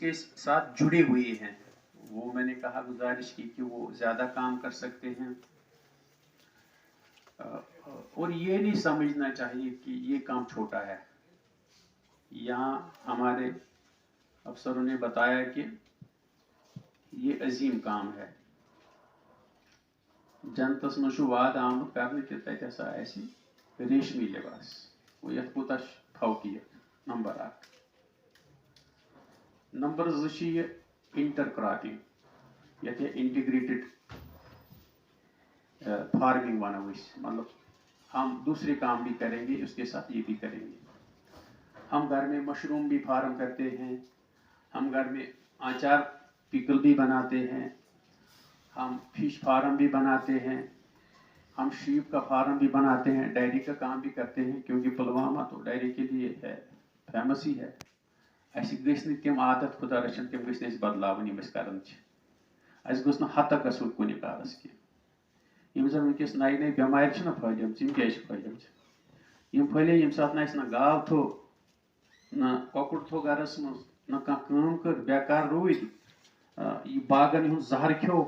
इसके साथ जुड़े हुए हैं, वो मैंने कहा, गुजारिश की कि वो ज़्यादा काम कर सकते हैं। और ये नहीं समझना चाहिए कि ये काम छोटा है। यहाँ हमारे अफसरों ने बताया कि ये अजीम काम है। जनतस मज वाद आमुत करने कि तत हसा आसि रेशमी लिबास, वो यथ कोता फौकियत नंबर 1। नंबर 2 ये इंटर क्रॉपिंग, यथ इंटीग्रेटेड फार्मिंग वनो, मतलब हम दूसरे काम भी करेंगे, उसके साथ ये भी करेंगे। हम घर में मशरूम भी फार्म करते हैं, हम घर में अचार पिकल भी बनाते हैं, हम फिश फार्म भी बनाते हैं, हम शीप का फार्म भी बनाते हैं, डेयरी का काम भी करते हैं, क्योंकि पुलवामा तो डेयरी के लिए है, फेमस ही है। ऐसी गई तम आदत खुदा रचन तम गई बदलावन कर हत गो कुन कारस की जन वनकस नई नई बेमार फैलम क्या फैलम फैले ये सात ना गाव थो ना ककुर थो गरस मज ना कम कर बेकार रूद बागन हूँ जहर खो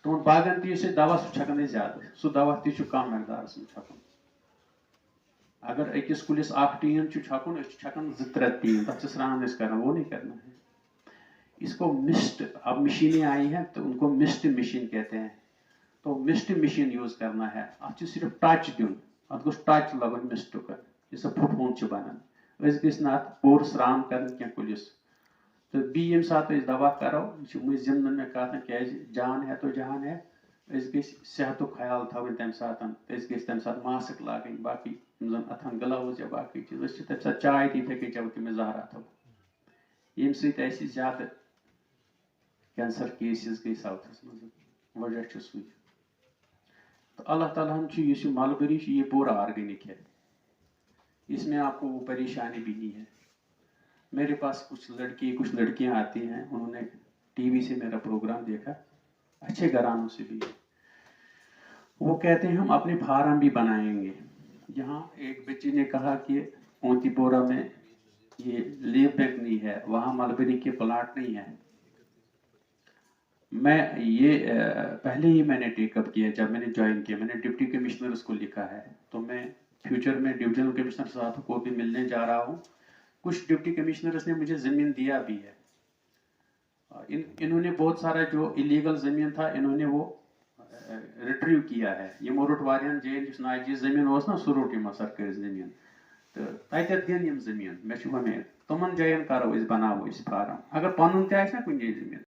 तुम बागन तीस दवा सकान ज्यादा सह दवा कम मकदारस में छकन। अगर अकिस कुलिस टीन छकन छकन 2-3 टीन तक स्नान करना, वो नहीं करना है। इसको मिस्ट, अब मशीनें आई हैं तो उनको मिस्ट मशीन कहते हैं, तो मिस्ट मशीन यूज करना है। अत सिर्फ टच दिन, अत गोस टच लगन मिस्ट इस फुफून बनान गो पूर स्नान कर कुलिस। तो बी ये सात दवा करो जिंदन में कत क्या जान है तो जहान है, सेहत ख्याल थवन तम सात तम सात मास्क लागन, बाकी अथन ग्लव्स या बाकी चीज तम सात चाय थे चव तम जहरा थो ये ज्यादा कैंसर केसेस गई साउथस मज, वजह सू। तो अल्लाह ताला ये मलबरी ये पूरा ऑर्गेनिक है, इसमें आपको वो परेशानी भी नहीं है। मेरे पास कुछ लड़के कुछ लड़कियां आती हैं, उन्होंने टीवी से मेरा प्रोग्राम देखा, अच्छे घरानों से भी, वो कहते हैं हम अपने फार्म भी बनाएंगे। यहाँ एक बच्ची ने कहा कि ओंतीपोरा में ये लीव बैंक नहीं है, वहाँ मलबरी के प्लाट नहीं है। मैं ये पहले ही मैंने टेकअप किया, जब मैंने ज्वाइन किया मैंने डिप्टी कमिश्नर को लिखा है, तो मैं फ्यूचर में डिविजनल कमिश्नर साहब को भी मिलने जा रहा हूँ। कुछ डिप्टी कमिश्नर्स ने मुझे ज़मीन दिया भी है, इन्होंने बहुत सारा जो इलीगल ज़मीन था इन्होंने वो रिट्रीव किया है। ये रोट वारियान जेन जिस नाजी ज़मीन हो ना, सह रोट सरकारी ज़मीन, तो तत दिन ज़मीन मे उम्मीद तमन जायन करो बनावो फार्म। अगर पन ना कुछ ज़मीन